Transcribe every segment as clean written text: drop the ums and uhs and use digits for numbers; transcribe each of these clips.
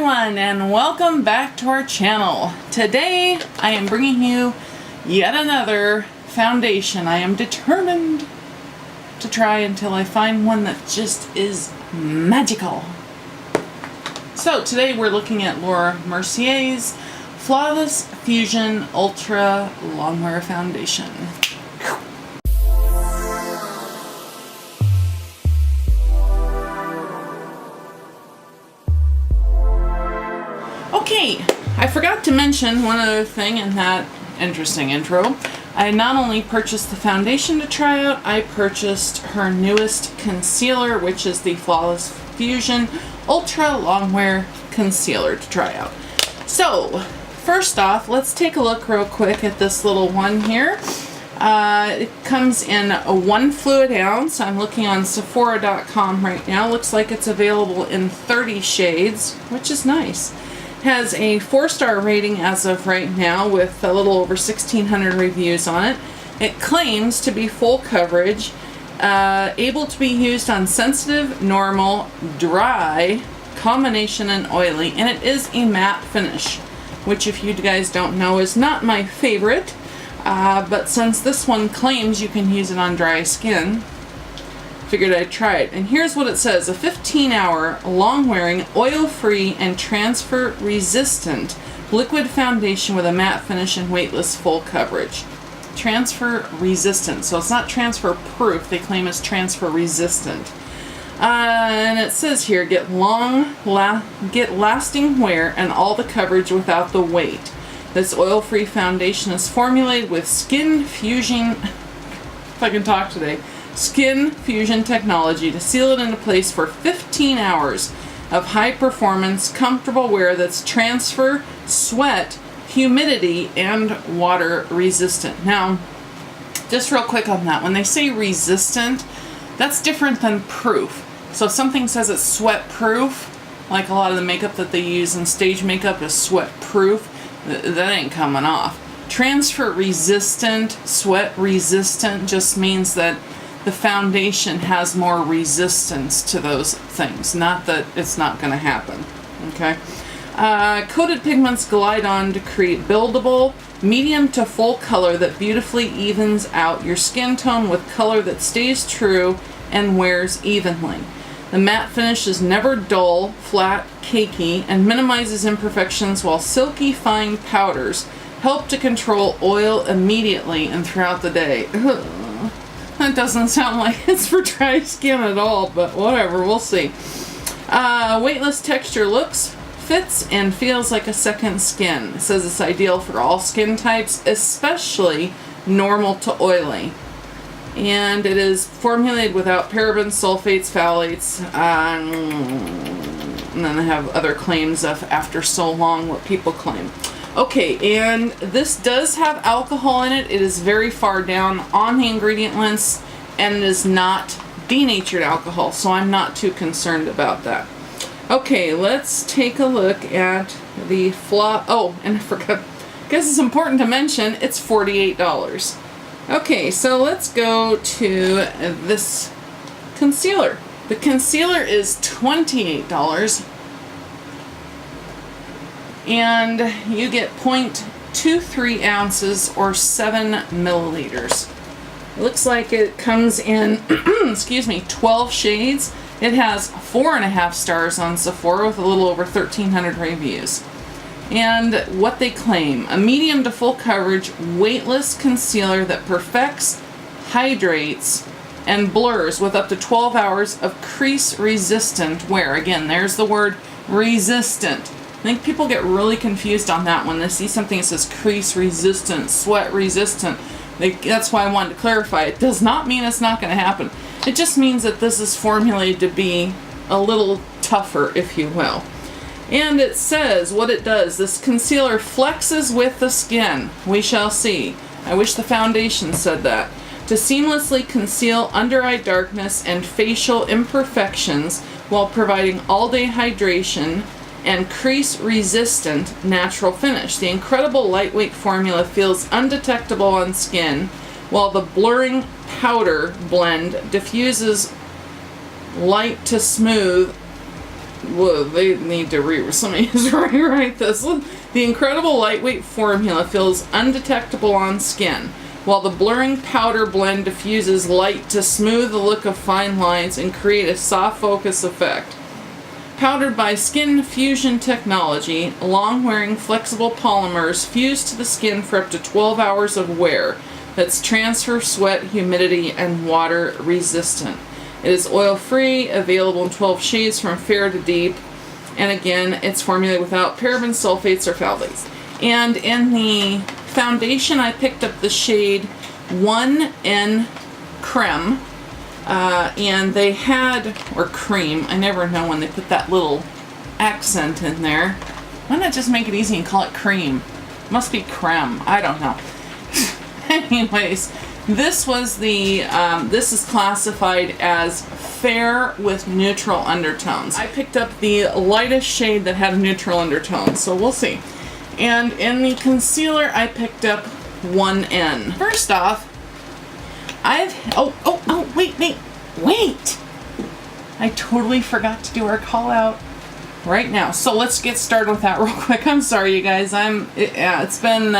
everyone, and welcome back to our channel. Today I am bringing you yet another foundation. I am determined to try until I find one that just is magical. So today we're looking at Laura Mercier's Flawless Fusion Ultra-Longwear Foundation. Okay, I forgot to mention one other thing in that interesting intro. I not only purchased the foundation to try out, I purchased her newest concealer, which is the Flawless Fusion Ultra-Longwear Concealer to try out. So, first off, let's take a look real quick at this little one here. It comes in a 1 fluid ounce. I'm looking on Sephora.com right now. Looks like it's available in 30 shades, which is nice. Has a 4-star rating as of right now with a little over 1,600 reviews on it. It claims to be full coverage, able to be used on sensitive, normal, dry, combination, and oily, and it is a matte finish, which if you guys don't know is not my favorite, but since this one claims you can use it on dry skin, figured I'd try it. And here's what it says: a 15-hour long-wearing, oil-free, and transfer-resistant liquid foundation with a matte finish and weightless full coverage. Transfer-resistant, so it's not transfer-proof. They claim it's transfer-resistant. And it says here, get lasting wear and all the coverage without the weight. This oil-free foundation is formulated with skin fusion, if I can talk today, skin fusion technology to seal it into place for 15 hours of high performance, comfortable wear that's transfer, sweat, humidity, and water resistant. Now, just real quick on that, when they say resistant, that's different than proof. So if something says it's sweat proof, like a lot of the makeup that they use in stage makeup is sweat proof, that ain't coming off. Transfer resistant, sweat resistant just means that the foundation has more resistance to those things, not that it's not going to happen. Okay. Coated pigments glide on to create buildable, medium to full color that beautifully evens out your skin tone with color that stays true and wears evenly. The matte finish is never dull, flat, cakey, and minimizes imperfections, while silky fine powders help to control oil immediately and throughout the day. Ugh. That doesn't sound like it's for dry skin at all, but whatever, we'll see. Weightless texture looks, fits, and feels like a second skin. It says it's ideal for all skin types, especially normal to oily. And it is formulated without parabens, sulfates, phthalates, and then they have other claims of after so long what people claim. Okay, and this does have alcohol in it. It is very far down on the ingredient list, and it is not denatured alcohol, so I'm not too concerned about that. Okay, let's take a look at the oh, and I forgot, I guess it's important to mention, it's $48. Okay, so let's go to this concealer. The concealer is $28. And you get 0.23 ounces or 7 milliliters. It looks like it comes in, excuse me, 12 shades. It has 4.5 stars on Sephora with a little over 1,300 reviews. And what they claim: a medium to full coverage, weightless concealer that perfects, hydrates, and blurs with up to 12 hours of crease resistant wear. Again, there's the word resistant. I think people get really confused on that when they see something that says crease resistant, sweat resistant. That's why I wanted to clarify. It does not mean it's not going to happen. It just means that this is formulated to be a little tougher, if you will. And it says what it does. This concealer flexes with the skin. We shall see. I wish the foundation said that. To seamlessly conceal under-eye darkness and facial imperfections while providing all-day hydration and crease-resistant natural finish. The incredible lightweight formula feels undetectable on skin, while the blurring powder blend diffuses light to smooth Whoa, they need to somebody needs to rewrite this. The incredible lightweight formula feels undetectable on skin, while the blurring powder blend diffuses light to smooth the look of fine lines and create a soft focus effect. Powdered by Skin Fusion technology, long-wearing flexible polymers fuse to the skin for up to 12 hours of wear. That's transfer, sweat, humidity, and water resistant. It is oil-free, available in 12 shades from fair to deep, and again, it's formulated without paraben, sulfates, or phthalates. And in the foundation, I picked up the shade 1N Creme. And they had, or Cream, I never know when they put that little accent in there. Why not just make it easy and call it Cream? Must be Creme, I don't know. Anyways, this was the, this is classified as fair with neutral undertones. I picked up the lightest shade that had a neutral undertone, so we'll see. And in the concealer, I picked up 1N. First off, wait! I totally forgot to do our call out right now. So let's get started with that real quick. I'm sorry, you guys. It's been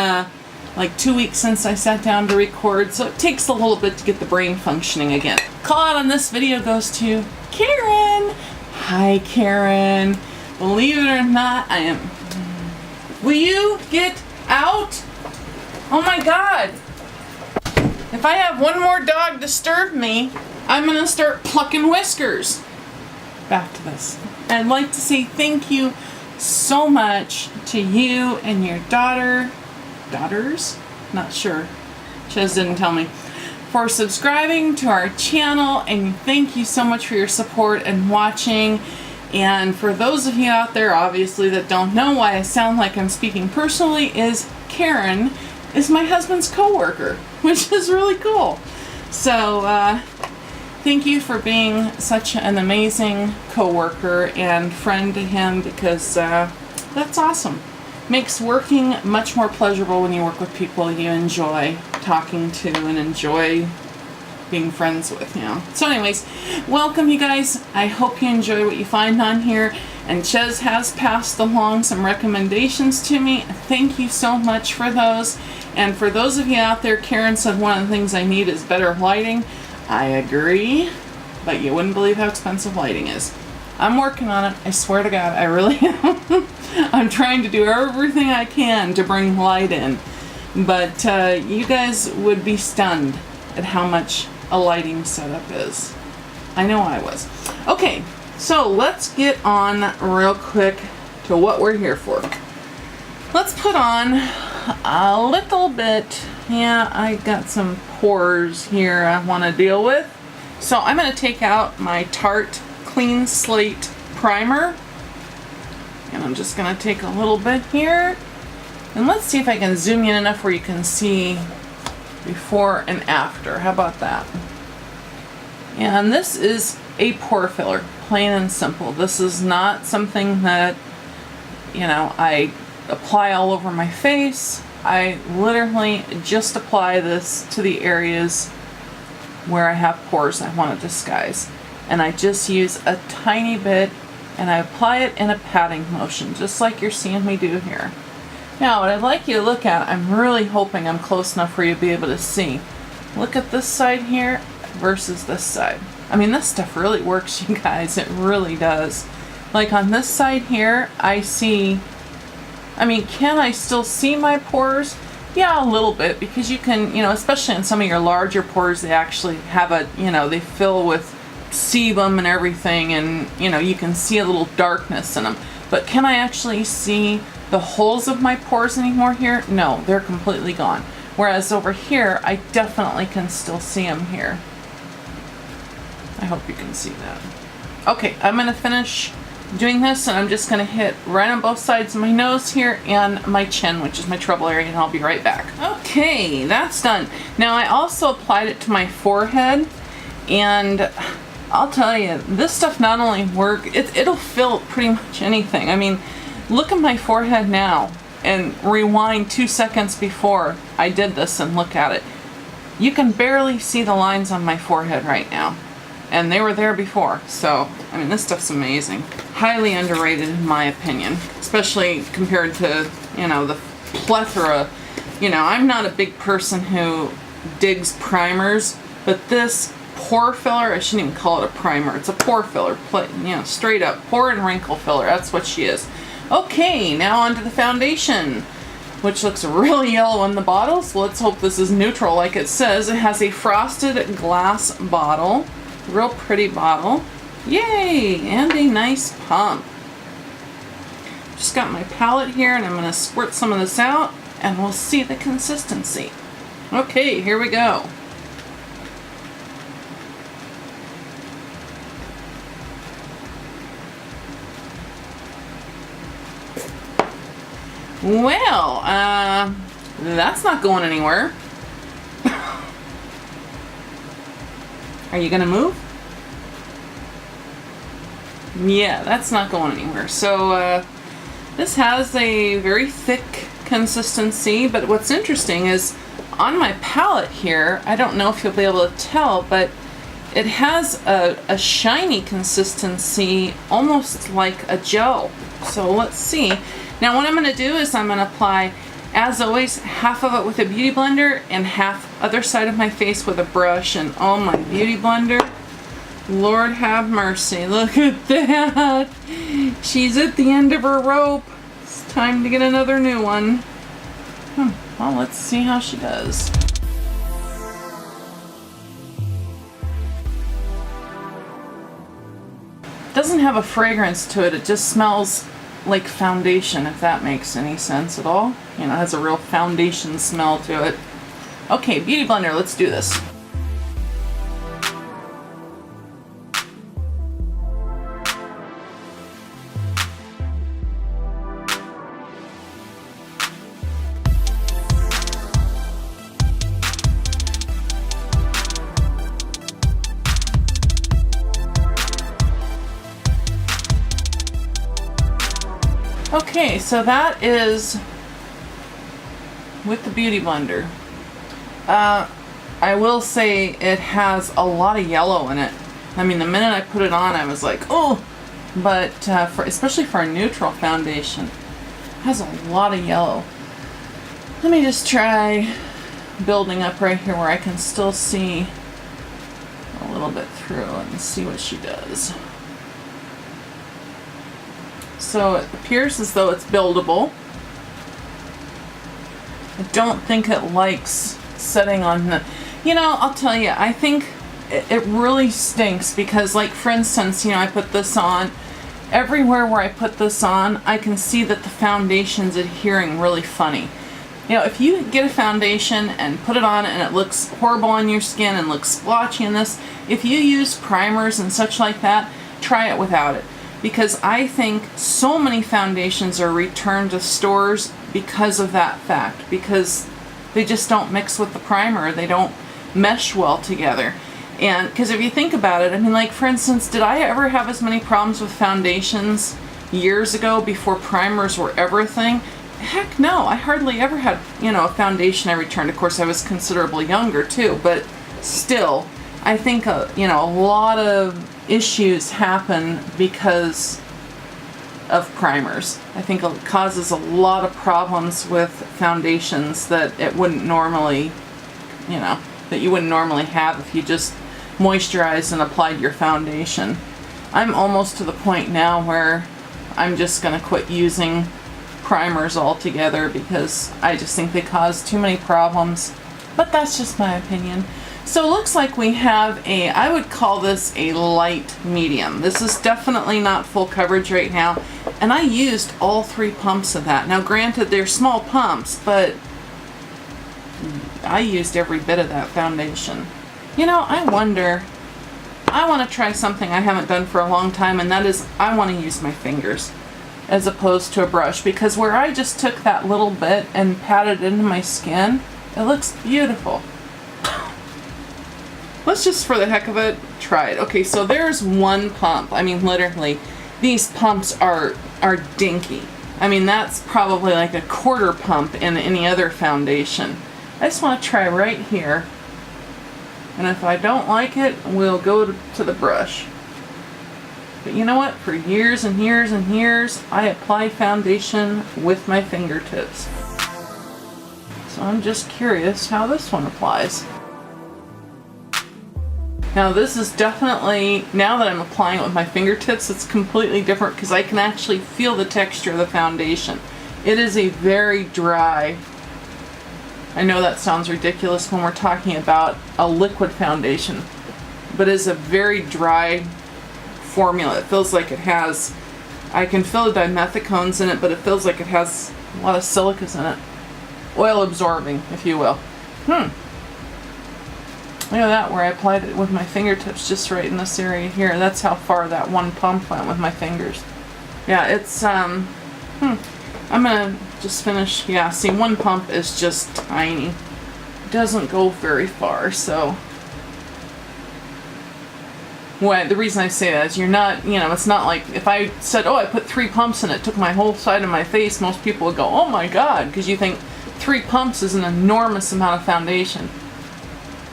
like 2 weeks since I sat down to record, so it takes a little bit to get the brain functioning again. Call out on this video goes to Karen. Hi, Karen. Believe it or not, I am. Will you get out? Oh my God. If I have one more dog disturb me, I'm gonna start plucking whiskers. Back to this. I'd like to say thank you so much to you and your daughters? Not sure. Chez didn't tell me. For subscribing to our channel, and thank you so much for your support and watching. And for those of you out there, obviously, that don't know why I sound like I'm speaking personally, is Karen is my husband's co-worker, which is really cool. So thank you for being such an amazing co-worker and friend to him, because that's awesome. Makes working much more pleasurable when you work with people you enjoy talking to and enjoy being friends with, you know. So anyways, welcome you guys. I hope you enjoy what you find on here. And Chez has passed along some recommendations to me. Thank you so much for those. And for those of you out there, Karen said one of the things I need is better lighting. I agree, but you wouldn't believe how expensive lighting is. I'm working on it. I swear to God, I really am. I'm trying to do everything I can to bring light in. But you guys would be stunned at how much a lighting setup is. I know I was. Okay, so let's get on real quick to what we're here for. Let's put on a little bit. Yeah, I got some pores here I want to deal with. So I'm going to take out my Tarte Clean Slate Primer. And I'm just going to take a little bit here. And let's see if I can zoom in enough where you can see before and after. How about that? And this is a pore filler, plain and simple. This is not something that, you know, I apply all over my face. I literally just apply this to the areas where I have pores I want to disguise. And I just use a tiny bit and I apply it in a patting motion, just like you're seeing me do here. Now, what I'd like you to look at, I'm really hoping I'm close enough for you to be able to see. Look at this side here versus this side. I mean, this stuff really works, you guys. It really does. Like on this side here, I see, I mean, can I still see my pores? Yeah, a little bit, because you can, you know, especially in some of your larger pores, they actually have a, you know, they fill with sebum and everything, and, you know, you can see a little darkness in them. But can I actually see the holes of my pores anymore here? No, they're completely gone. Whereas over here, I definitely can still see them here. I hope you can see that. Okay, I'm going to finish doing this, and I'm just going to hit right on both sides of my nose here and my chin, which is my trouble area, and I'll be right back. Okay, that's done. Now, I also applied it to my forehead, and I'll tell you, this stuff not only works, it'll fill pretty much anything. I mean, look at my forehead now and rewind 2 seconds before I did this and look at it. You can barely see the lines on my forehead right now. and they were there before. So, I mean, this stuff's amazing. Highly underrated in my opinion, especially compared to, you know, the plethora. You know, I'm not a big person who digs primers, but this pore filler, I shouldn't even call it a primer, it's a pore filler, you know, straight up pore and wrinkle filler. That's what she is. Okay, now onto the foundation, which looks really yellow in the bottle, so let's hope this is neutral like it says. It has a frosted glass bottle, real pretty bottle. Yay! And a nice pump. Just got my palette here, and I'm going to squirt some of this out, and we'll see the consistency. Okay, here we go. Well, that's not going anywhere. Are you gonna move? Yeah, that's not going anywhere. So, this has a very thick consistency, but what's interesting is on my palette here, I don't know if you'll be able to tell, but it has a shiny consistency, almost like a gel. So let's see. Now what I'm going to do is I'm going to apply, as always, half of it with a beauty blender and half other side of my face with a brush. And oh, my beauty blender, Lord have mercy, look at that. She's at the end of her rope. It's time to get another new one. Well, let's see how she does. Doesn't have a fragrance to it, it just smells like foundation, if that makes any sense at all. You know, it has a real foundation smell to it. Okay, beauty blender, let's do this. Okay, so that is with the beauty blender. I will say it has a lot of yellow in it. I mean, the minute I put it on, I was like, oh! But especially for a neutral foundation, it has a lot of yellow. Let me just try building up right here where I can still see a little bit through and see what she does. So it appears as though it's buildable. I don't think it likes setting on the... You know, I'll tell you, I think it really stinks because, like, for instance, you know, I put this on. Everywhere where I put this on, I can see that the foundation's adhering really funny. You know, if you get a foundation and put it on and it looks horrible on your skin and looks splotchy in this, if you use primers and such like that, try it without it. Because I think so many foundations are returned to stores because of that fact. Because they just don't mix with the primer. They don't mesh well together. And because if you think about it, I mean, like, for instance, did I ever have as many problems with foundations years ago before primers were ever a thing? Heck no, I hardly ever had, you know, a foundation I returned. Of course, I was considerably younger too, but still, I think, you know, a lot of issues happen because of primers. I think it causes a lot of problems with foundations that it wouldn't normally, you know, that you wouldn't normally have if you just moisturized and applied your foundation. I'm almost to the point now where I'm just going to quit using primers altogether because I just think they cause too many problems. But that's just my opinion. So it looks like we have I would call this a light medium. This is definitely not full coverage right now. And I used all 3 pumps of that. Now granted, they're small pumps, but I used every bit of that foundation. You know, I want to try something I haven't done for a long time, and that is I want to use my fingers as opposed to a brush, because where I just took that little bit and patted it into my skin, it looks beautiful. Let's just, for the heck of it, try it. Okay, so there's one pump. I mean, literally, these pumps are dinky. I mean, that's probably like a quarter pump in any other foundation. I just want to try right here And if I don't like it, we'll go to the brush. But you know what? For years and years and years, I apply foundation with my fingertips. So I'm just curious how this one applies. Now this is definitely, now that I'm applying it with my fingertips, it's completely different because I can actually feel the texture of the foundation. It is a very dry, I know that sounds ridiculous when we're talking about a liquid foundation, but it's a very dry formula. It feels like it has, I can feel the dimethicones in it, but it feels like it has a lot of silicas in it. Oil absorbing, if you will. Look at that, where I applied it with my fingertips, just right in this area here. That's how far that one pump went with my fingers. Yeah, it's, I'm gonna just finish, yeah, see, one pump is just tiny. It doesn't go very far, so. Well, the reason I say that is you're not, you know, it's not like if I said, oh, I put 3 pumps and it took my whole side of my face, most people would go, oh my God, because you think 3 pumps is an enormous amount of foundation.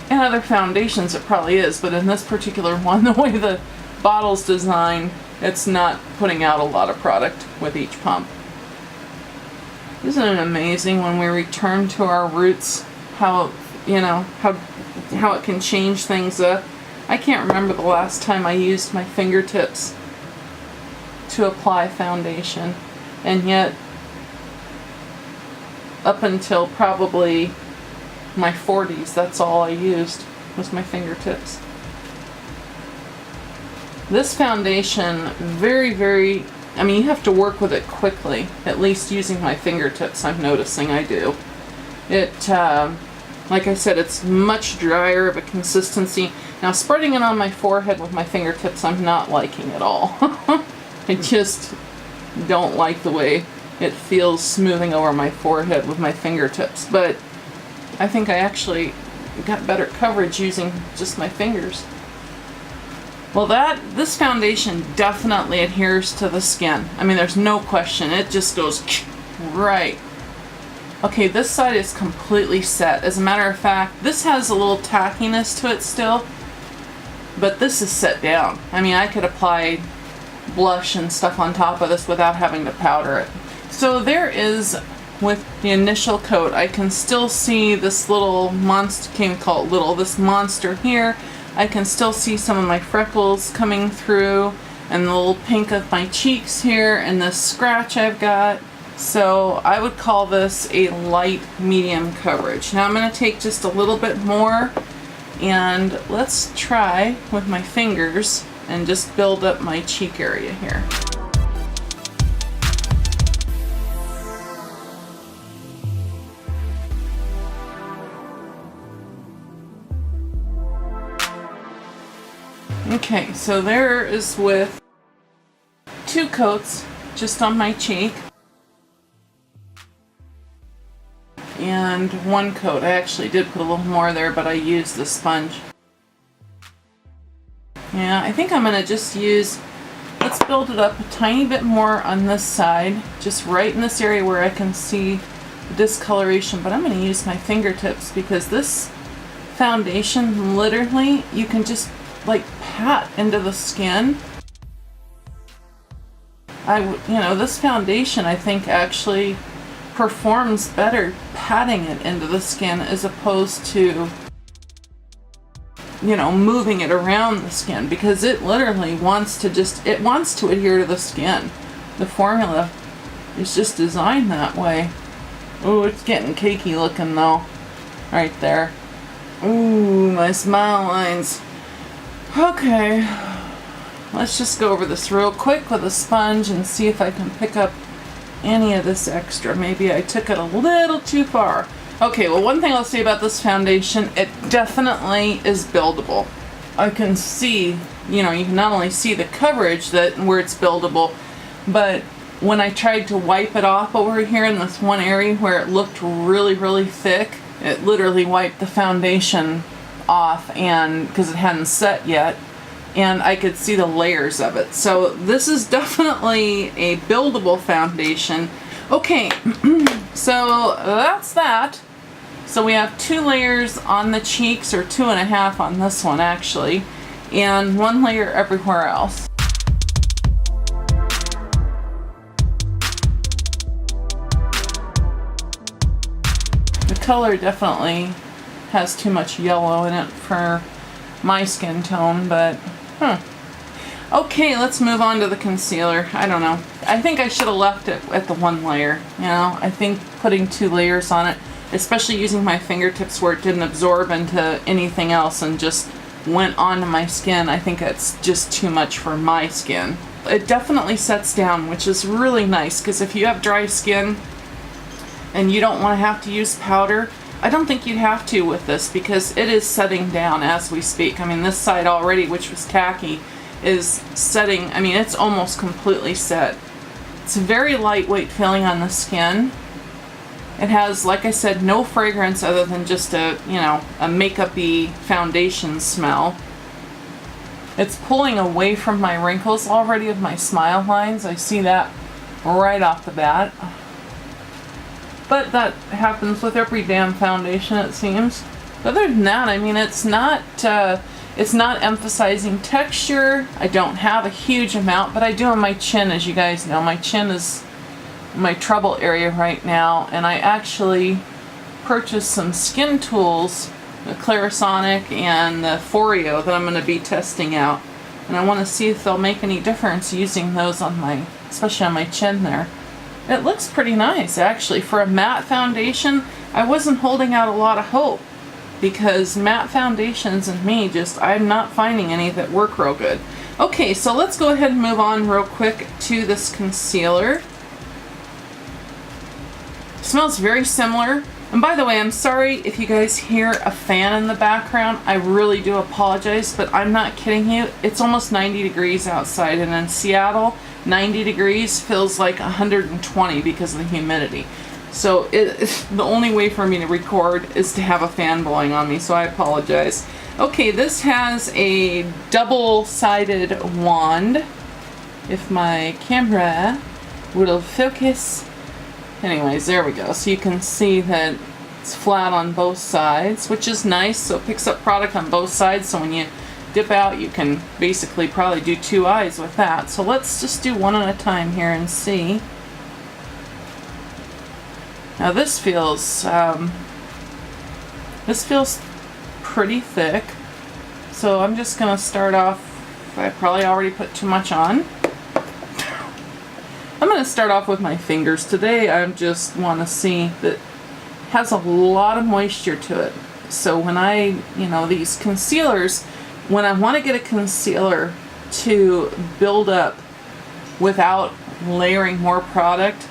In other foundations it probably is, but in this particular one, the way the bottle's designed, it's not putting out a lot of product with each pump. Isn't it amazing when we return to our roots, how, you know, how it can change things up? I can't remember the last time I used my fingertips to apply foundation, and yet up until probably my 40s, that's all I used was my fingertips. This foundation, very, very, I mean, you have to work with it quickly, at least using my fingertips, I'm noticing I do. It, like I said, it's much drier of a consistency. Now, spreading it on my forehead with my fingertips, I'm not liking at all. I just don't like the way it feels smoothing over my forehead with my fingertips, but I think I actually got better coverage using just my fingers. Well, this foundation definitely adheres to the skin. I mean, there's no question. It just goes right. Okay, this side is completely set. As a matter of fact, this has a little tackiness to it still, but this is set down. I mean, I could apply blush and stuff on top of this without having to powder it. So there is, with the initial coat, I can still see this little monster, can't call it little, this monster here. I can still see some of my freckles coming through, and the little pink of my cheeks here, and this scratch I've got. So I would call this a light medium coverage. Now I'm going to take just a little bit more, and let's try with my fingers and just build up my cheek area here. Okay, so there is with 2 coats just on my cheek and 1 coat. I actually did put a little more there, but I used the sponge. Yeah, I think I'm going to just use, let's build it up a tiny bit more on this side, just right in this area where I can see the discoloration, but I'm going to use my fingertips because this foundation, literally, you can just like pat into the skin. You know, this foundation I think actually performs better patting it into the skin as opposed to, you know, moving it around the skin, because it literally wants to just, it wants to adhere to the skin. The formula is just designed that way. Oh, it's getting cakey looking though. Right there. Ooh, my smile lines. Okay, let's just go over this real quick with a sponge and see if I can pick up any of this extra. Maybe I took it a little too far. Okay, well, one thing I'll say about this foundation, it definitely is buildable. I can see, you know, you can not only see the coverage that where it's buildable, but when I tried to wipe it off over here in this one area where it looked really, really thick, it literally wiped the foundation off, and because it hadn't set yet, and I could see the layers of it. So this is definitely a buildable foundation. Okay, so that's that. So we have 2 layers on the cheeks, or 2.5 on this one actually, and 1 layer everywhere else. The color definitely has too much yellow in it for my skin tone, but okay, let's move on to the concealer. I don't know. I think I should have left it at the 1 layer. You know, I think putting 2 layers on it, especially using my fingertips where it didn't absorb into anything else and just went onto my skin, I think it's just too much for my skin. It definitely sets down, which is really nice, because if you have dry skin and you don't want to have to use powder, I don't think you'd have to with this, because it is setting down as we speak. I mean, this side already, which was tacky, is setting. I mean, it's almost completely set. It's a very lightweight feeling on the skin. It has, like I said, no fragrance other than just a, you know, a makeup-y foundation smell. It's pulling away from my wrinkles already of my smile lines. I see that right off the bat. But that happens with every damn foundation, it seems. Other than that, I mean, it's not emphasizing texture. I don't have a huge amount, but I do on my chin, as you guys know. My chin is my trouble area right now, and I actually purchased some skin tools, the Clarisonic and the Foreo, that I'm going to be testing out, and I want to see if they'll make any difference using those on my, especially on my chin there. It looks pretty nice, actually. For a matte foundation, I wasn't holding out a lot of hope, because matte foundations and me, just, I'm not finding any that work real good. Okay, so let's go ahead and move on real quick to this concealer. Smells very similar. And by the way, I'm sorry if you guys hear a fan in the background. I really do apologize, but I'm not kidding you. It's almost 90 degrees outside, and in Seattle, 90 degrees feels like 120 because of the humidity. So the only way for me to record is to have a fan blowing on me, so I apologize. Okay, this has a double-sided wand. If my camera will focus. Anyways, there we go. So you can see that it's flat on both sides, which is nice. So it picks up product on both sides, so when you dip out, you can basically probably do 2 eyes with that. So let's just do one at a time here and see. Now this feels pretty thick. So I'm just gonna start off. I probably already put too much on. I'm going to start off with my fingers. Today I just want to see that it has a lot of moisture to it. So when I, you know, these concealers, when I want to get a concealer to build up without layering more product,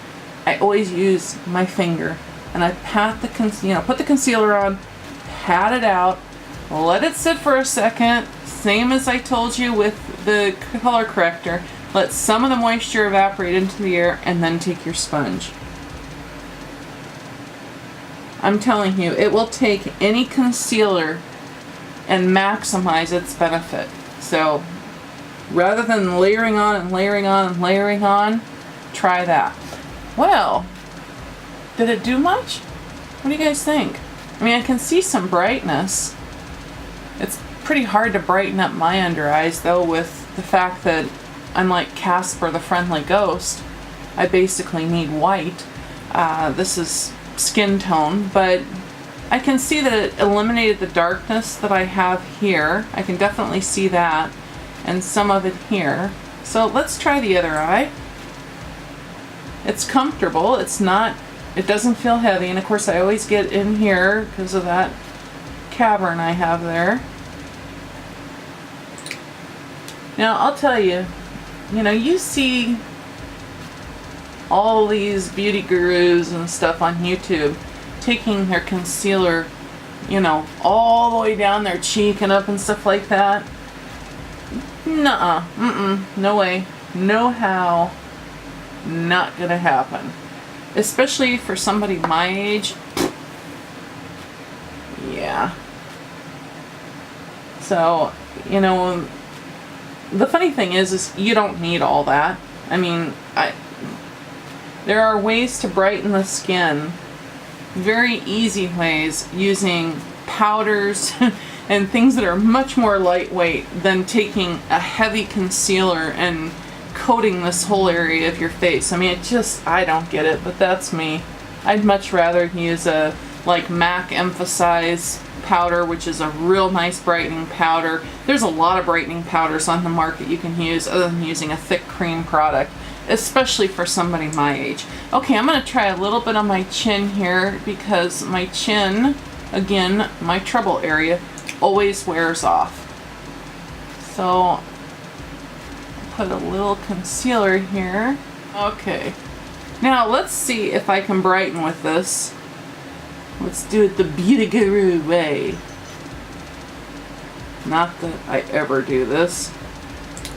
I always use my finger. And I pat the, put the concealer on, pat it out, let it sit for a second, same as I told you with the color corrector. Let some of the moisture evaporate into the air, and then take your sponge. I'm telling you, it will take any concealer and maximize its benefit. So rather than layering on and layering on and layering on, try that. Well, did it do much? What do you guys think? I mean, I can see some brightness. It's pretty hard to brighten up my under eyes, though, with the fact that I'm like Casper the Friendly Ghost. I basically need white. This is skin tone, but I can see that it eliminated the darkness that I have here. I can definitely see that, and some of it here. So let's try the other eye. It's comfortable. It's not, it doesn't feel heavy, and of course I always get in here because of that cavern I have there. Now I'll tell you, you know, you see all these beauty gurus and stuff on YouTube taking their concealer, you know, all the way down their cheek and up and stuff like that. Nuh-uh. No way. No how. Not gonna happen. Especially for somebody my age. Yeah. So, you know, the funny thing is you don't need all that. I mean, there are ways to brighten the skin very easy ways using powders and things that are much more lightweight than taking a heavy concealer and coating this whole area of your face. I mean, I don't get it, but that's me. I'd much rather use a like MAC Emphasize powder, which is a real nice brightening powder. There's a lot of brightening powders on the market you can use other than using a thick cream product, especially for somebody my age. Okay, I'm going to try a little bit on my chin here because my chin, again, my trouble area, always wears off. So, put a little concealer here. Okay. Now, let's see if I can brighten with this. Let's do it the Beauty Guru way. Not that I ever do this.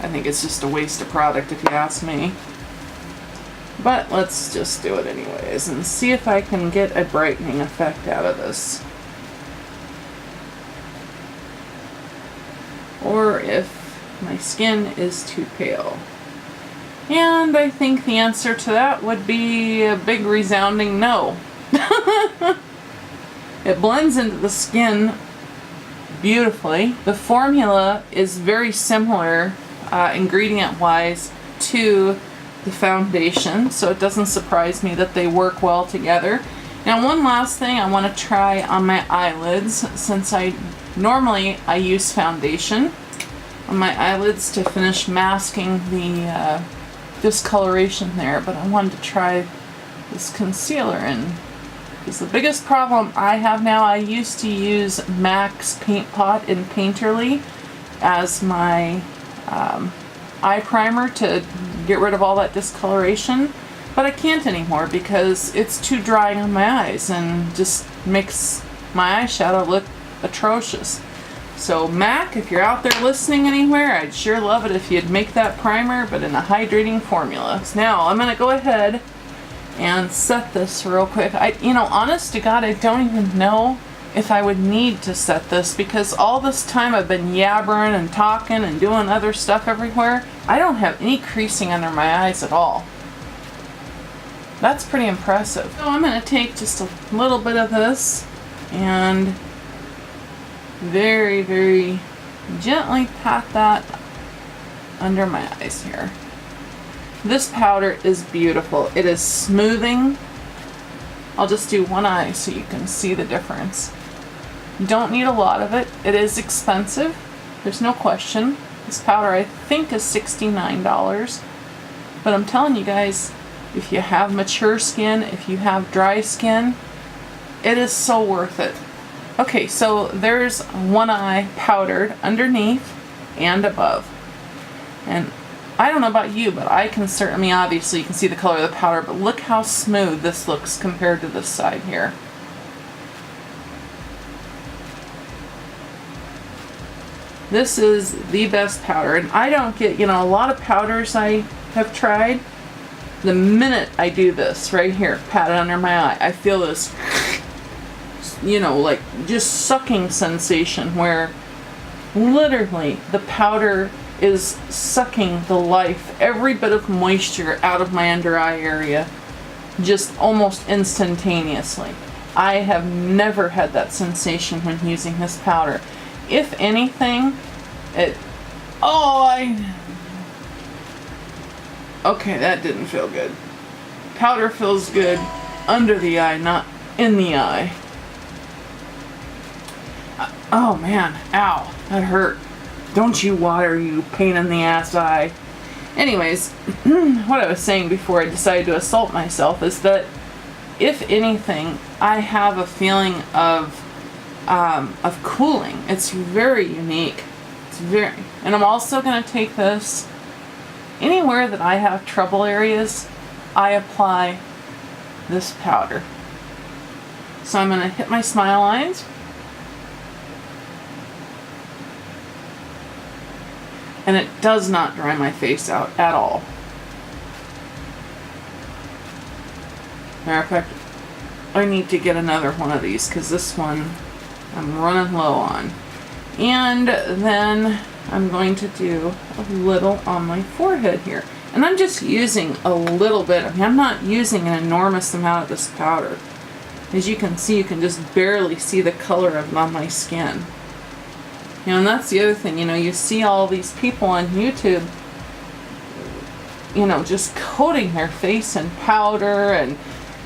I think it's just a waste of product if you ask me. But let's just do it anyways and see if I can get a brightening effect out of this. Or if my skin is too pale. And I think the answer to that would be a big resounding no. It blends into the skin beautifully. The formula is very similar ingredient-wise to the foundation, so it doesn't surprise me that they work well together. Now, one last thing I want to try on my eyelids, since normally I use foundation on my eyelids to finish masking the discoloration there, but I wanted to try this concealer in. Because the biggest problem I have now, I used to use MAC's Paint Pot in Painterly as my eye primer to get rid of all that discoloration, but I can't anymore because it's too dry on my eyes and just makes my eyeshadow look atrocious. So MAC, if you're out there listening anywhere, I'd sure love it if you'd make that primer, but in a hydrating formula. Now I'm going to go ahead and set this real quick. Honest to God, I don't even know if I would need to set this because all this time I've been yabbering and talking and doing other stuff everywhere. I don't have any creasing under my eyes at all. That's pretty impressive. So I'm going to take just a little bit of this and very, very gently pat that under my eyes here. This powder is beautiful. It is smoothing. I'll just do one eye so you can see the difference. You don't need a lot of it. It is expensive. There's no question. This powder I think is $69. But I'm telling you guys, if you have mature skin, if you have dry skin, it is so worth it. Okay, so there's one eye powdered underneath and above. And I don't know about you, but I can certainly, obviously you can see the color of the powder, but look how smooth this looks compared to this side here. This is the best powder, and I don't get, a lot of powders I have tried, the minute I do this right here, pat it under my eye, I feel this, like just sucking sensation where literally the powder is sucking the life, every bit of moisture out of my under eye area, just almost instantaneously. I have never had that sensation when using this powder. If anything, okay, that didn't feel good. Powder feels good under the eye, not in the eye. Oh man, ow, that hurt. Don't you water, you pain in the ass eye. Anyways, what I was saying before I decided to assault myself is that if anything, I have a feeling of cooling. It's very unique. And I'm also going to take this anywhere that I have trouble areas. I apply this powder. So I'm going to hit my smile lines. And it does not dry my face out at all. Matter of fact, I need to get another one of these because this one I'm running low on. And then I'm going to do a little on my forehead here. And I'm just using a little bit. I'm not using an enormous amount of this powder. As you can see, you can just barely see the color of on my skin. You know, and that's the other thing, you know, you see all these people on YouTube, you know, just coating their face in powder, and,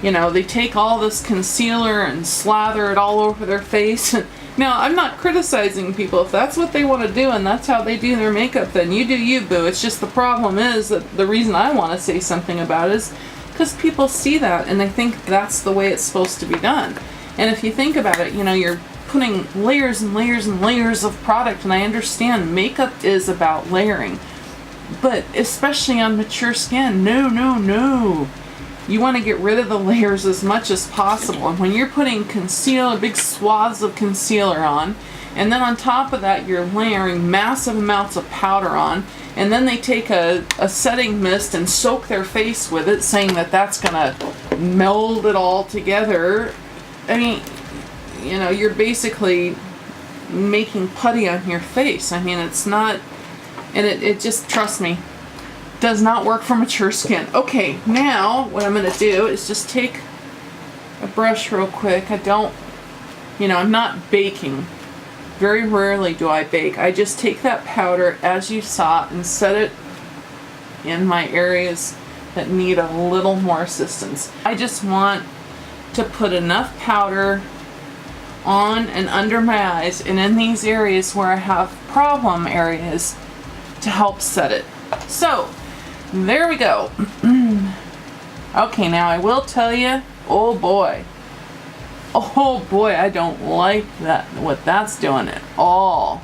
you know, they take all this concealer and slather it all over their face. Now, I'm not criticizing people. If that's what they want to do and that's how they do their makeup, then you do you, boo. It's just the problem is that the reason I want to say something about it is because people see that and they think that's the way it's supposed to be done. And if you think about it, you know, you're putting layers and layers and layers of product, and I understand makeup is about layering. But especially on mature skin, no. You want to get rid of the layers as much as possible. And when you're putting concealer, big swaths of concealer on, and then on top of that you're layering massive amounts of powder on, and then they take a setting mist and soak their face with it, saying that that's going to meld it all together. I mean, you know, you're basically making putty on your face. I mean, it's not, and it just, trust me, does not work for mature skin. Okay, now what I'm going to do is just take a brush real quick. I don't, you know, I'm not baking. Very rarely do I bake. I just take that powder as you saw and set it in my areas that need a little more assistance. I just want to put enough powder on and under my eyes and in these areas where I have problem areas to help set it. So there we go. Okay, now I will tell you, oh boy, I don't like that, what that's doing at all.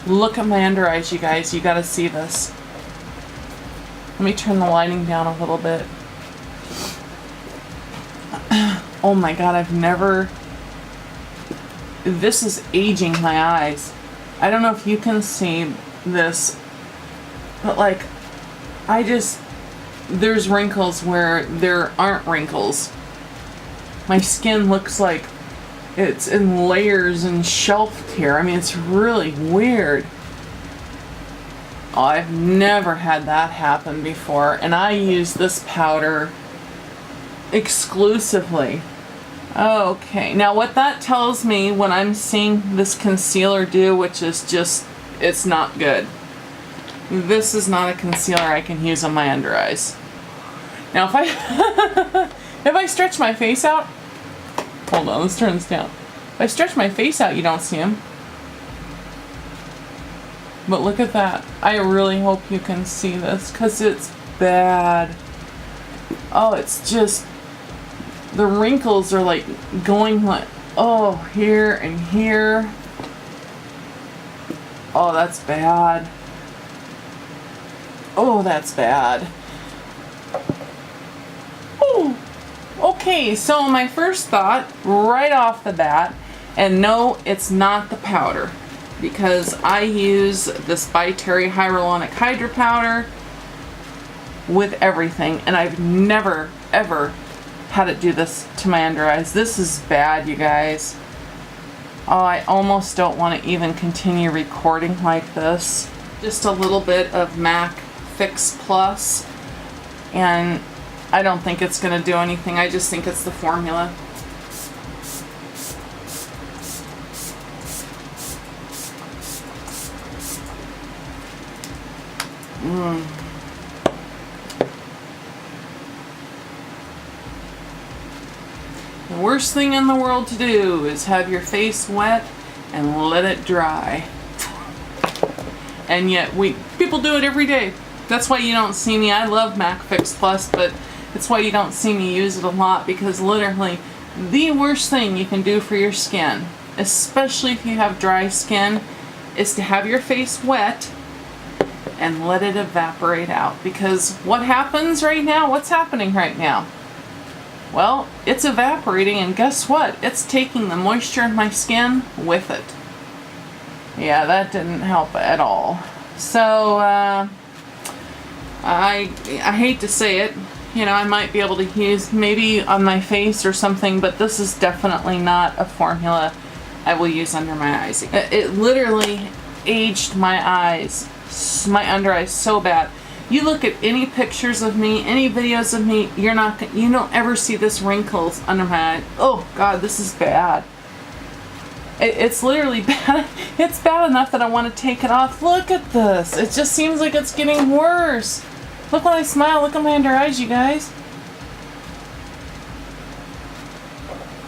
Look at my under eyes, you guys. You gotta see this. Let me turn the lighting down a little bit. Oh my god, this is aging my eyes. I don't know if you can see this, but like, there's wrinkles where there aren't wrinkles. My skin looks like it's in layers and shelved here. I mean, it's really weird. Oh, I've never had that happen before, and I use this powder exclusively. Okay, now what that tells me when I'm seeing this concealer do, which is just, it's not good. This is not a concealer I can use on my under eyes. Now if I if I stretch my face out, hold on, let's turn this down. If I stretch my face out, you don't see them. But look at that. I really hope you can see this because it's bad. Oh, it's just, the wrinkles are like going like, oh, here and here. Oh, that's bad. Oh, that's bad. Oh, okay, so my first thought right off the bat, and no, it's not the powder, because I use this by Terry Hyaluronic Hydra powder with everything, and I've never ever had it do this to my under eyes. This is bad, you guys. Oh, I almost don't want to even continue recording like this. Just a little bit of MAC Fix Plus, and I don't think it's going to do anything. I just think it's the formula. The worst thing in the world to do is have your face wet and let it dry. And yet people do it every day. That's why you don't see me. I love MAC Fix Plus, but it's why you don't see me use it a lot, because literally the worst thing you can do for your skin, especially if you have dry skin, is to have your face wet and let it evaporate out. Because what happens right now? What's happening right now? Well, it's evaporating, and guess what? It's taking the moisture in my skin with it. Yeah, that didn't help at all. So, I hate to say it, you know, I might be able to use maybe on my face or something, but this is definitely not a formula I will use under my eyes. It literally aged my eyes, my under eyes so bad. You look at any pictures of me, any videos of me, you don't ever see this wrinkles under my eye. Oh God, this is bad. It's literally bad. It's bad enough that I want to take it off. Look at this. It just seems like it's getting worse. Look when I smile. Look at my under eyes, you guys.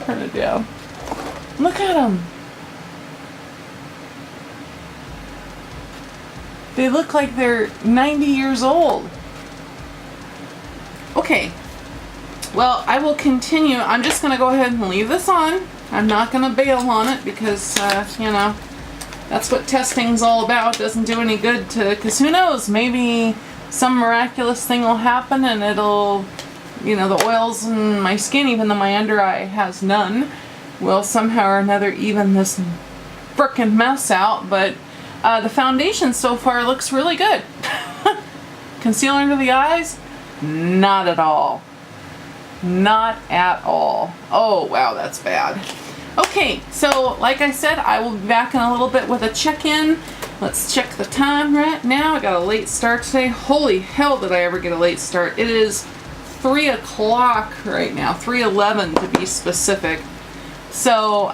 Turn it down. Look at them. They look like they're 90 years old. Okay. Well, I will continue. I'm just going to go ahead and leave this on. I'm not going to bail on it because, you know, that's what testing's all about. It doesn't do any good because who knows, maybe some miraculous thing will happen and it'll, you know, the oils in my skin, even though my under eye has none, will somehow or another even this frickin' mess out. But the foundation so far looks really good. Concealer under the eyes? Not at all. Not at all. Oh, wow, that's bad. Okay, so like I said, I will be back in a little bit with a check-in. Let's check the time right now. I got a late start today. Holy hell, did I ever get a late start. It is 3 o'clock right now, 3:11 to be specific. So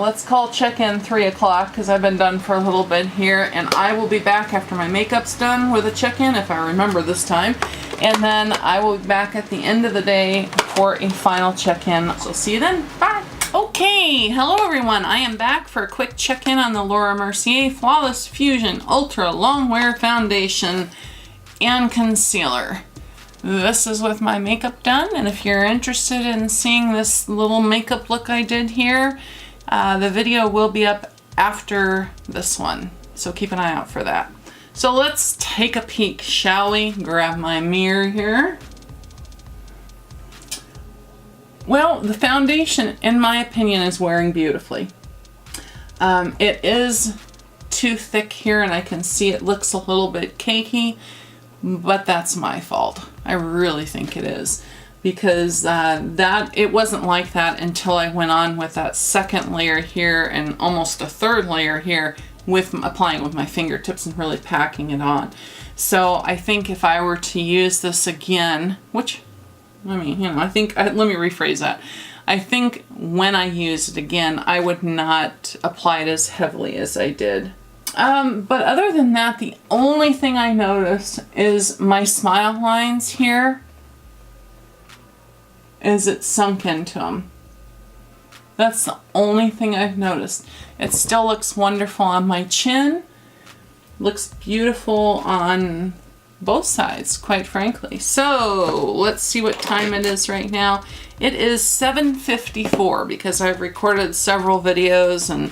let's call check-in 3 o'clock because I've been done for a little bit here, and I will be back after my makeup's done with a check-in, if I remember this time. And then I will be back at the end of the day for a final check-in. So see you then. Bye. Okay, hello everyone. I am back for a quick check-in on the Laura Mercier Flawless Fusion Ultra-Longwear Foundation and Concealer. This is with my makeup done, and if you're interested in seeing this little makeup look I did here, the video will be up after this one, so keep an eye out for that. So let's take a peek, shall we? Grab my mirror here. Well, the foundation, in my opinion, is wearing beautifully. It is too thick here, and I can see it looks a little bit cakey, but that's my fault. I really think it is, because it wasn't like that until I went on with that second layer here and almost a third layer here with applying with my fingertips and really packing it on. So I think if I were to use this again, which, I mean, you know, I think, let me rephrase that. I think when I use it again, I would not apply it as heavily as I did. But other than that, the only thing I noticed is my smile lines here, is it sunk into them. That's the only thing I've noticed. It still looks wonderful on my chin. Looks beautiful on both sides, quite frankly. So let's see what time it is right now. It is 7:54 because I've recorded several videos and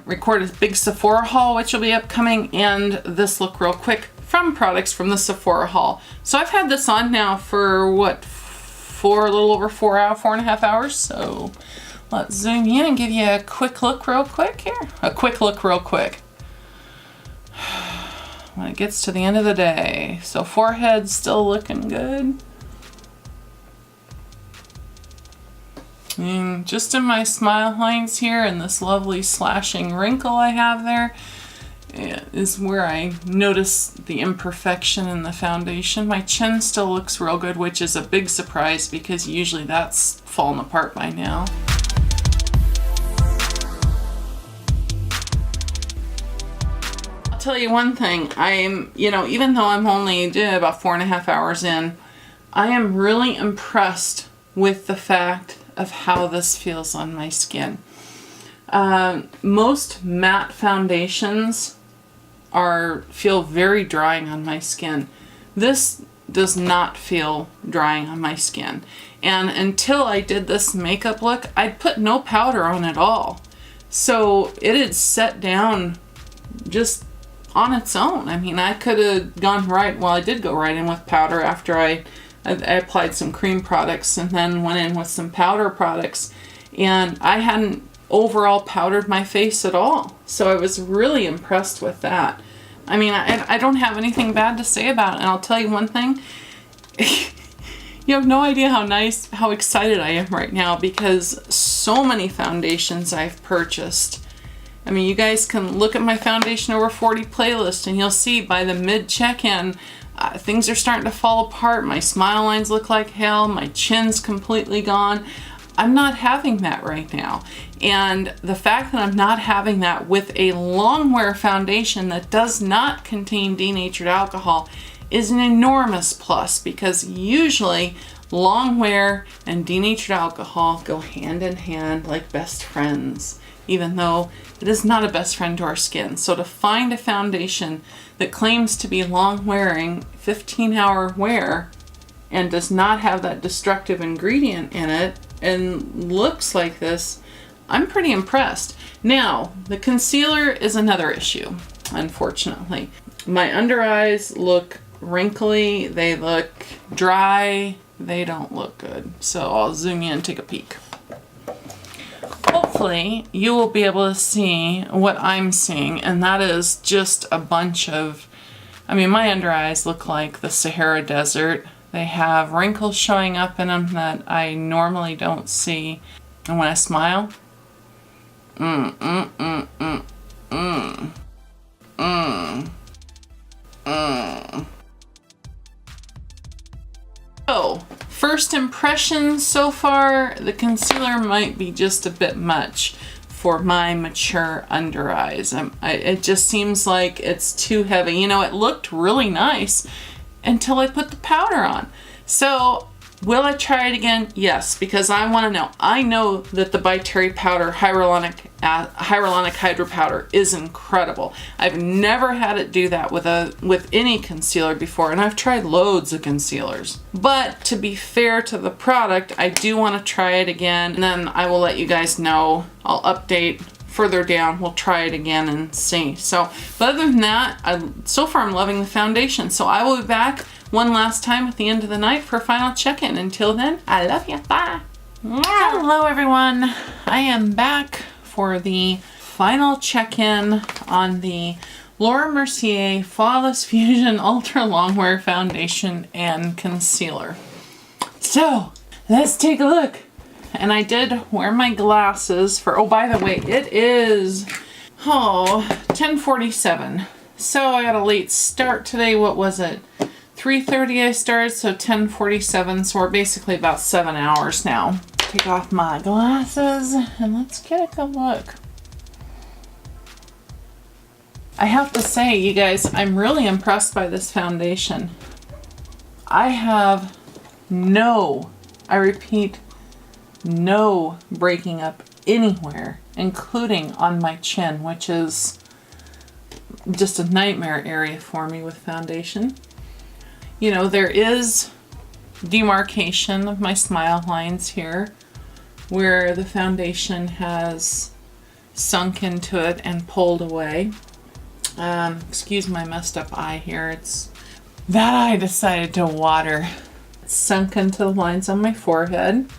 recorded a big Sephora haul, which will be upcoming, and this look real quick from products from the Sephora haul. So I've had this on now for what, a little over 4.5 hours. So let's zoom in and give you a quick look real quick here. A quick look real quick. When it gets to the end of the day. So forehead's still looking good. And just in my smile lines here and this lovely slashing wrinkle I have there is where I notice the imperfection in the foundation. My chin still looks real good, which is a big surprise because usually that's fallen apart by now. I'll tell you one thing, even though I'm only about 4.5 hours in, I am really impressed with the fact of how this feels on my skin. Most matte foundations feel very drying on my skin. This does not feel drying on my skin. And until I did this makeup look, I'd put no powder on at all. So it had set down just on its own. I mean, I could have gone right, well, I did go right in with powder after I applied some cream products and then went in with some powder products, and I hadn't overall powdered my face at all. So I was really impressed with that. I mean, I don't have anything bad to say about it, and I'll tell you one thing. You have no idea how excited I am right now because so many foundations I've purchased. I mean, you guys can look at my Foundation Over 40 playlist and you'll see by the mid check-in, things are starting to fall apart. My smile lines look like hell. My chin's completely gone. I'm not having that right now. And the fact that I'm not having that with a Longwear foundation that does not contain denatured alcohol is an enormous plus, because usually Longwear and denatured alcohol go hand in hand like best friends, even though it is not a best friend to our skin. So to find a foundation that claims to be long wearing, 15-hour wear, and does not have that destructive ingredient in it and looks like this, I'm pretty impressed. Now, the concealer is another issue, unfortunately. My under eyes look wrinkly, they look dry, they don't look good. So I'll zoom in and take a peek. Hopefully you will be able to see what I'm seeing, and that is just a bunch of, I mean, my under eyes look like the Sahara Desert. They have wrinkles showing up in them that I normally don't see. And when I smile, So, first impressions so far, the concealer might be just a bit much for my mature under eyes. It just seems like it's too heavy. You know, it looked really nice until I put the powder on. So, will I try it again? Yes, because I want to know. I know that the By Terry powder, Hyaluronic Hydra powder, is incredible. I've never had it do that with any concealer before, and I've tried loads of concealers. But to be fair to the product, I do want to try it again, and then I will let you guys know. I'll update further down. We'll try it again and see. So, but other than that, so far I'm loving the foundation. So I will be back one last time at the end of the night for a final check-in. Until then, I love you. Bye. Hello everyone. I am back for the final check-in on the Laura Mercier FlawlessFusion Ultra-Longwear Foundation and Concealer. So, let's take a look. And I did wear my glasses for, oh, by the way, it is, 10:47. So I got a late start today. What was it? 3:30 I started, so 10:47. So we're basically about 7 hours now. Take off my glasses and let's get a good look. I have to say, you guys, I'm really impressed by this foundation. I have I repeat, no breaking up anywhere, including on my chin, which is just a nightmare area for me with foundation. You know, there is demarcation of my smile lines here where the foundation has sunk into it and pulled away. Excuse my messed up eye here. It's that eye decided to water. It's sunk into the lines on my forehead.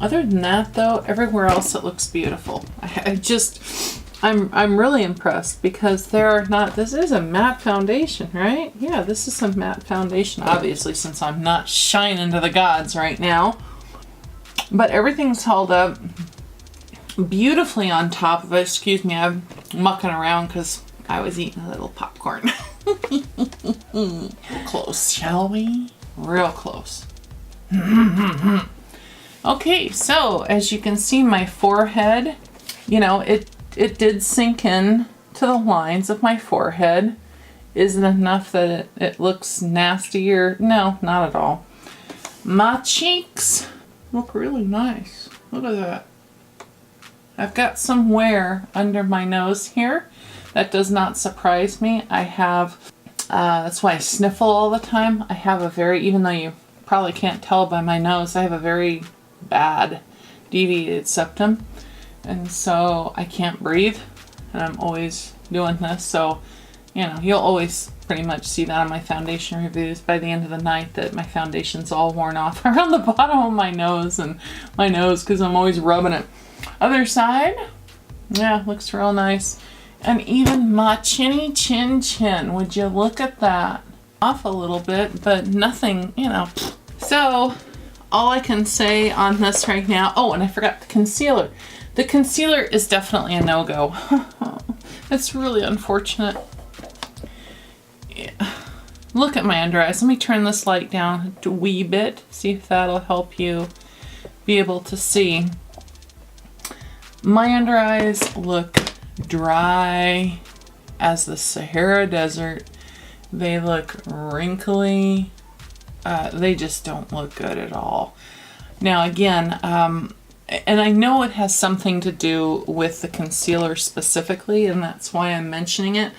Other than that, though, everywhere else it looks beautiful. I'm really impressed because this is a matte foundation, right? Yeah, this is a matte foundation, obviously, since I'm not shining to the gods right now. But everything's held up beautifully on top of it. Excuse me, I'm mucking around because I was eating a little popcorn. Close, shall we? Real close. Okay, so as you can see, my forehead, you know, it did sink in to the lines of my forehead. Isn't enough that it looks nastier? No, not at all. My cheeks look really nice. Look at that. I've got some wear under my nose here. That does not surprise me. I have, that's why I sniffle all the time. I have a very, even though you probably can't tell by my nose, I have a very bad deviated septum. And so I can't breathe. And I'm always doing this. So, you know, you'll always pretty much see that on my foundation reviews by the end of the night, that my foundation's all worn off around the bottom of my nose and my nose because I'm always rubbing it. Other side, yeah, looks real nice. And even my chinny chin, would you look at that? Off a little bit, but nothing, you know. So, all I can say on this right now, oh, and I forgot the concealer. The concealer is definitely a no-go. It's really unfortunate. Yeah. look at my under eyes. Let me turn this light down a wee bit, see if that'll help you be able to see. My under eyes look dry as the Sahara Desert. They look wrinkly. They just don't look good at all. Now again, and I know it has something to do with the concealer specifically, and that's why I'm mentioning it,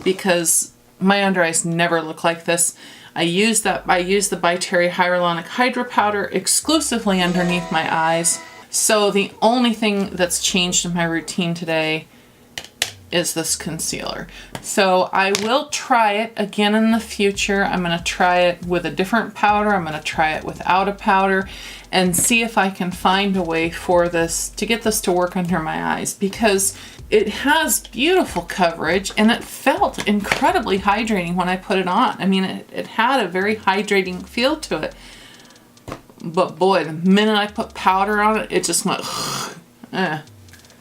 because my under eyes never look like this. I use the By Terry Hyaluronic Hydra powder exclusively underneath my eyes. So the only thing that's changed in my routine today is this concealer. So I will try it again in the future. I'm going to try it with a different powder. I'm going to try it without a powder and see if I can find a way for this to get this to work under my eyes, because it has beautiful coverage and it felt incredibly hydrating when I put it on. I mean, it had a very hydrating feel to it. But boy, the minute I put powder on it, it just went,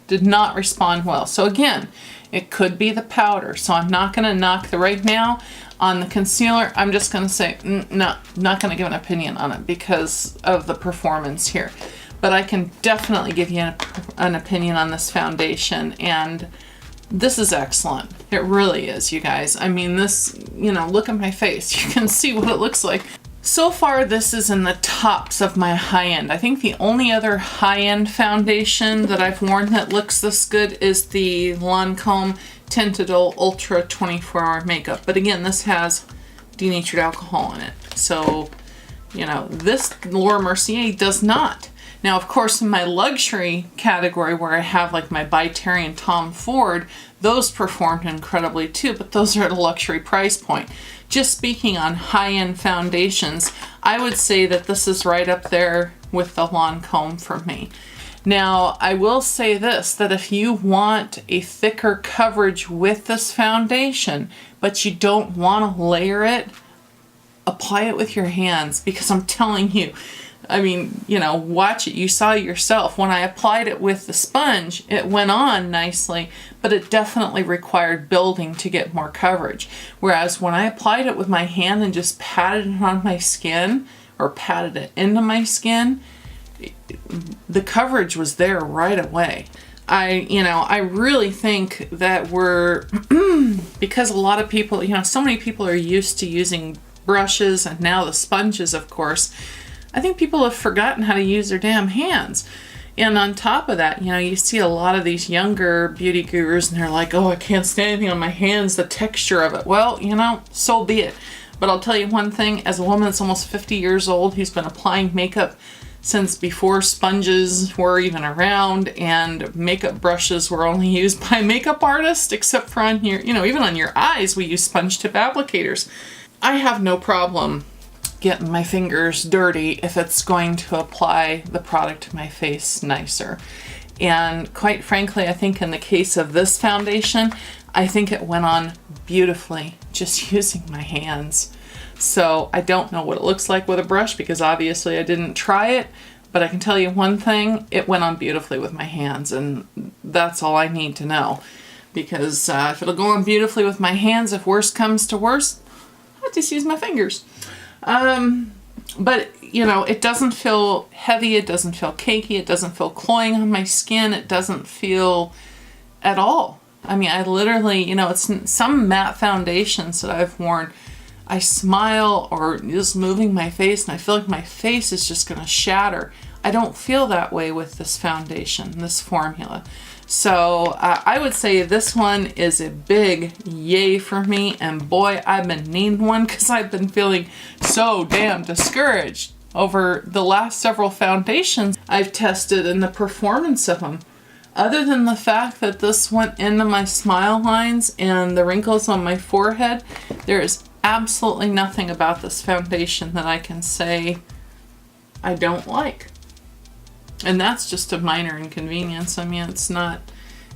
did not respond well. So again, it could be the powder. So I'm not going to knock right now on the concealer. I'm just going to say, no, not going to give an opinion on it because of the performance here. But I can definitely give you an opinion on this foundation, and this is excellent. It really is, you guys. I mean, this, you know, look at my face. You can see what it looks like. So far, this is in the tops of my high-end. I think the only other high-end foundation that I've worn that looks this good is the Lancome Tinted Ultra 24-Hour Makeup. But again, this has denatured alcohol in it. So, you know, this Laura Mercier does not. Now, of course, in my luxury category where I have like my By Terry and Tom Ford, those performed incredibly too, but those are at a luxury price point. Just speaking on high-end foundations, I would say that this is right up there with the Lancome for me. Now, I will say this, that if you want a thicker coverage with this foundation, but you don't want to layer it, apply it with your hands, because I'm telling you, I mean, you know, watch it. You saw it yourself. When I applied it with the sponge, it went on nicely, but it definitely required building to get more coverage. Whereas when I applied it with my hand and just patted it on my skin, or patted it into my skin, the coverage was there right away. I really think that we're, because a lot of people, you know, so many people are used to using brushes and now the sponges, of course, I think people have forgotten how to use their damn hands. And on top of that, you know, you see a lot of these younger beauty gurus and they're like, oh, I can't stand anything on my hands, the texture of it. Well, you know, so be it. But I'll tell you one thing, as a woman that's almost 50 years old who's been applying makeup since before sponges were even around and makeup brushes were only used by makeup artists, except for on your, you know, even on your eyes, we use sponge tip applicators. I have no problem getting my fingers dirty if it's going to apply the product to my face nicer. And quite frankly, I think in the case of this foundation, I think it went on beautifully just using my hands. So I don't know what it looks like with a brush because obviously I didn't try it, but I can tell you one thing, it went on beautifully with my hands, and that's all I need to know. Because if it'll go on beautifully with my hands, if worse comes to worse, I'll just use my fingers. But you know, it doesn't feel heavy, it doesn't feel cakey, it doesn't feel cloying on my skin, it doesn't feel at all. I mean, I literally, you know, it's some matte foundations that I've worn, I smile or just moving my face and I feel like my face is just going to shatter. I don't feel that way with this foundation, this formula. So I would say this one is a big yay for me, and boy, I've been needing one because I've been feeling so damn discouraged over the last several foundations I've tested and the performance of them. Other than the fact that this went into my smile lines and the wrinkles on my forehead, there is absolutely nothing about this foundation that I can say I don't like. And that's just a minor inconvenience. I mean, it's not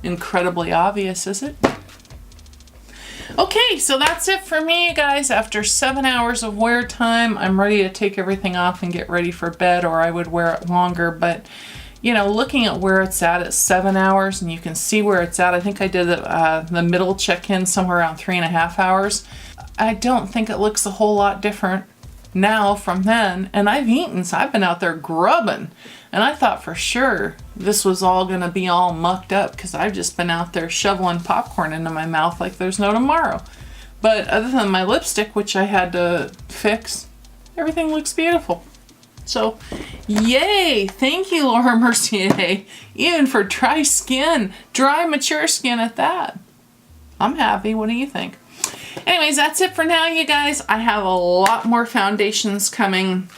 incredibly obvious, is it? Okay, so that's it for me, you guys. After 7 hours of wear time, I'm ready to take everything off and get ready for bed, or I would wear it longer. But, you know, looking at where it's at 7 hours, and you can see where it's at. I think I did the middle check-in somewhere around 3.5 hours. I don't think it looks a whole lot different now from then. And I've eaten, so I've been out there grubbing. And I thought for sure this was all gonna be all mucked up because I've just been out there shoveling popcorn into my mouth like there's no tomorrow. But other than my lipstick, which I had to fix, everything looks beautiful. So, yay! Thank you, Laura Mercier, even for dry skin, dry, mature skin at that. I'm happy. What do you think? Anyways, that's it for now, you guys. I have a lot more foundations coming,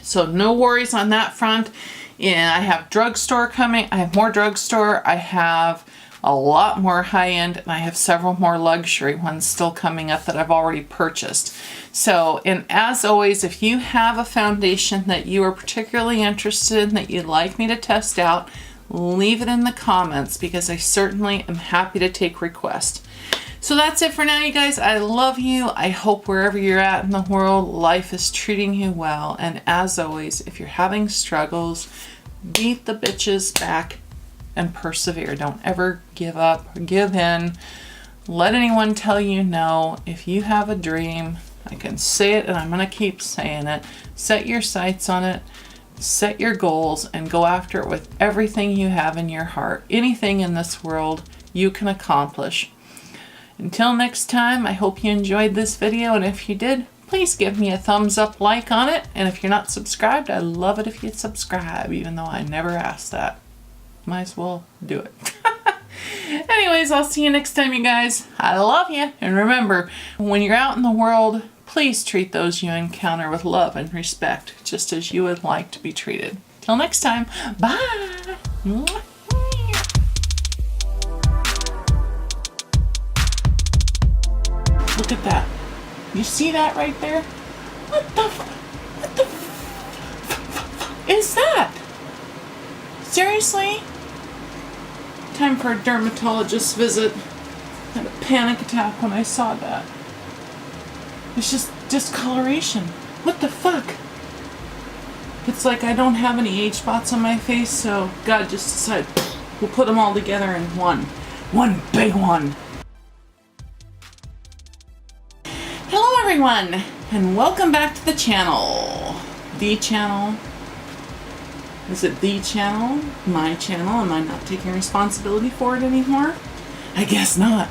so no worries on that front. And I have drugstore coming. I have more drugstore. I have a lot more high-end, and I have several more luxury ones still coming up that I've already purchased. So, and as always, if you have a foundation that you are particularly interested in that you'd like me to test out, leave it in the comments because I certainly am happy to take requests. So that's it for now, you guys. I love you. I hope wherever you're at in the world, life is treating you well. And as always, if you're having struggles, beat the bitches back and persevere. Don't ever give up or give in. Let anyone tell you no. If you have a dream, I can say it and I'm going to keep saying it. Set your sights on it. Set your goals and go after it with everything you have in your heart. Anything in this world you can accomplish. Until next time, I hope you enjoyed this video, and if you did, please give me a thumbs up like on it. And if you're not subscribed, I'd love it if you'd subscribe, even though I never asked that. Might as well do it. Anyways, I'll see you next time, you guys. I love you. And remember, when you're out in the world, please treat those you encounter with love and respect, just as you would like to be treated. Till next time, bye. Look at that. You see that right there? What the is that? Seriously? Time for a dermatologist visit. I had a panic attack when I saw that. It's just discoloration. What the fuck? It's like I don't have any age spots on my face, so God just decided we'll put them all together in one. One big one. Hello everyone, and welcome back to the channel. The channel? Is it the channel? My channel? Am I not taking responsibility for it anymore? I guess not.